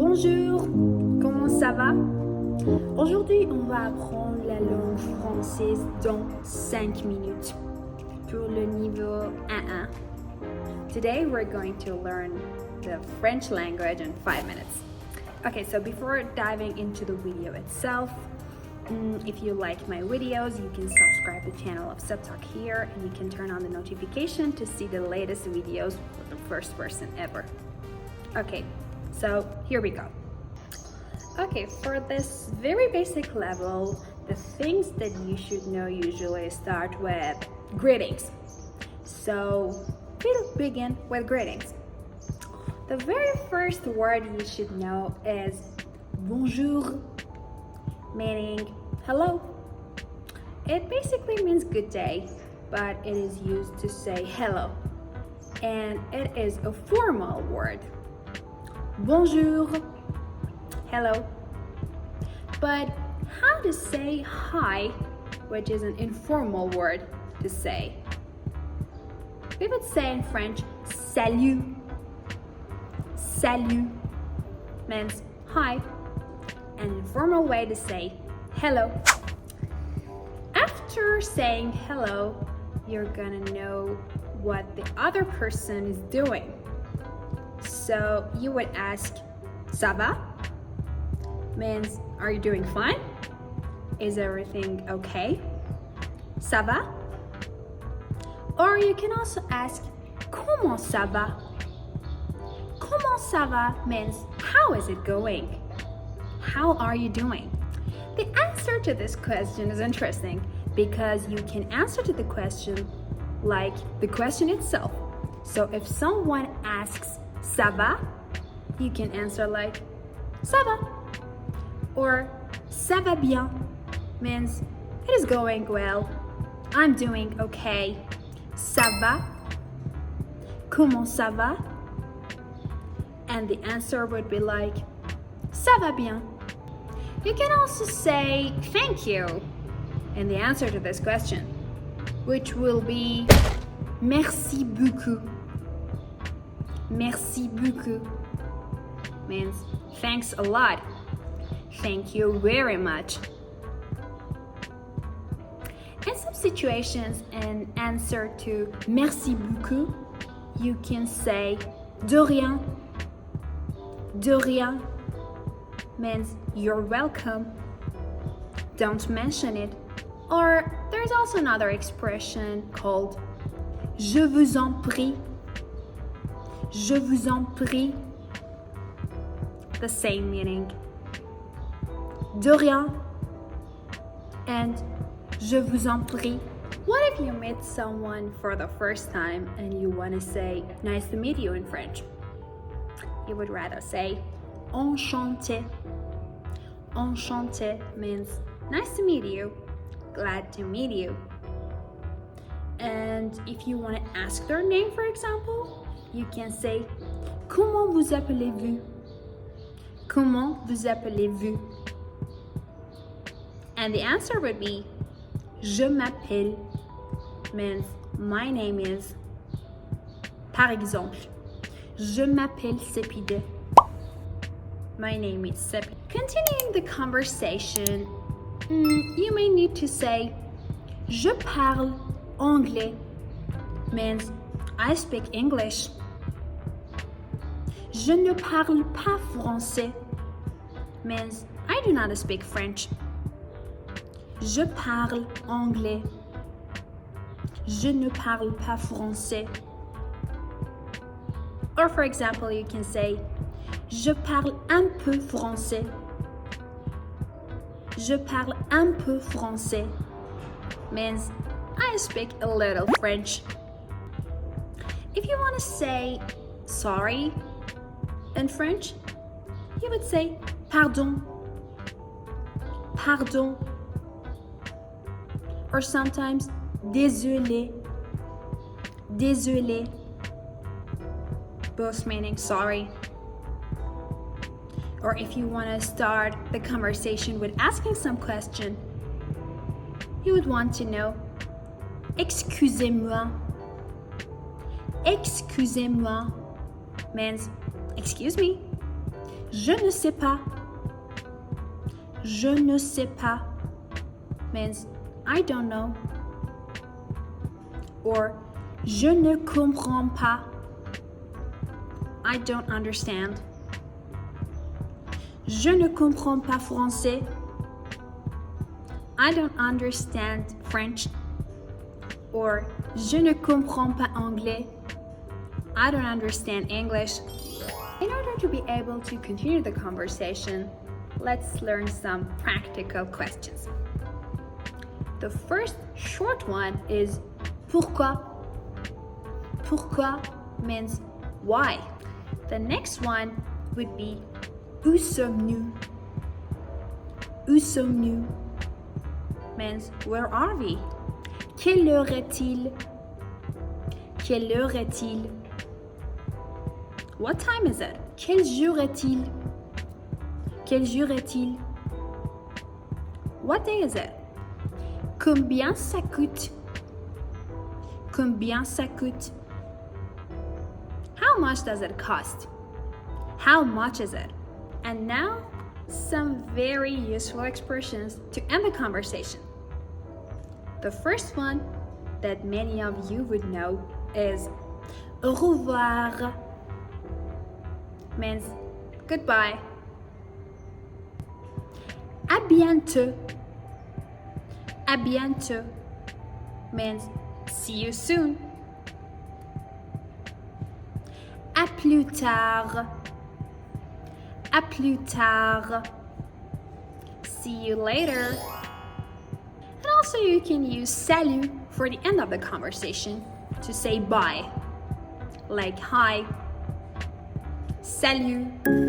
Bonjour, comment ça va? Aujourd'hui, on va apprendre la langue française dans 5 minutes pour le niveau 1-1. Today, we're going to learn the French language in 5 minutes. Okay, so before diving into the video itself, if you like my videos, you can subscribe to the channel of Septalk here, and you can turn on the notification to see the latest videos for the first person ever. Okay, so here we go. Okay, for this very basic level, the things that you should know usually start with greetings. So we'll begin with greetings. The very first word you should know is bonjour, meaning hello. It basically means good day, but it is used to say hello, and it is a formal word. Bonjour, hello. But how to say hi, which is an informal word to say? We would say in French, salut. Salut means hi, an informal way to say hello. After saying hello, you're gonna know what the other person is doing. So you would ask, ça va? Means, are you doing fine? Is everything okay? Ça va? Or you can also ask, comment ça va? Comment ça va means, how is it going? How are you doing? The answer to this question is interesting because you can answer to the question like the question itself. So if someone asks, ça va? You can answer like, ça va. Or, ça va bien means, it is going well. I'm doing okay. Ça va? Comment ça va? And the answer would be like, ça va bien. You can also say thank you in the answer to this question, which will be merci beaucoup. Merci beaucoup means thanks a lot. Thank you very much. In some situations, in answer to merci beaucoup, you can say de rien. De rien means you're welcome. Don't mention it. Or there's also another expression called je vous en prie. Je vous en prie. The same meaning. De rien and je vous en prie. What if you meet someone for the first time and you want to say nice to meet you in French? You would rather say enchanté. Enchanté means nice to meet you, glad to meet you. And if you want to ask their name, for example, you can say comment vous appelez-vous? Comment vous appelez-vous? And the answer would be je m'appelle means my name is. Par exemple, je m'appelle Sepide. My name is Sepide. Continuing the conversation, you may need to say je parle anglais means I speak English. Je ne parle pas français means I do not speak French. Je parle anglais. Je ne parle pas français. Or for example, you can say je parle un peu français. Je parle un peu français means I speak a little French. If you want to say sorry in French, you would say pardon. Pardon. Or sometimes désolé. Désolé. Both meaning sorry. Or if you want to start the conversation with asking some question, you would want to know excusez-moi. Excusez-moi means excuse me. Je ne sais pas. Je ne sais pas means I don't know. Or je ne comprends pas. I don't understand. Je ne comprends pas français. I don't understand French. Or je ne comprends pas anglais. I don't understand English. In order to be able to continue the conversation, let's learn some practical questions. The first short one is pourquoi? Pourquoi means why. The next one would be où sommes-nous? Où sommes-nous means where are we? Quelle heure est-il? Quelle heure est-il? What time is it? Quel jour est-il? Quel jour est-il? What day is it? Combien ça coûte? Combien ça coûte? How much does it cost? How much is it? And now, some very useful expressions to end the conversation. The first one that many of you would know is au revoir. Means goodbye. À bientôt. À bientôt means see you soon. À plus tard. À plus tard. See you later. And also you can use salut for the end of the conversation to say bye. Like hi. Salut.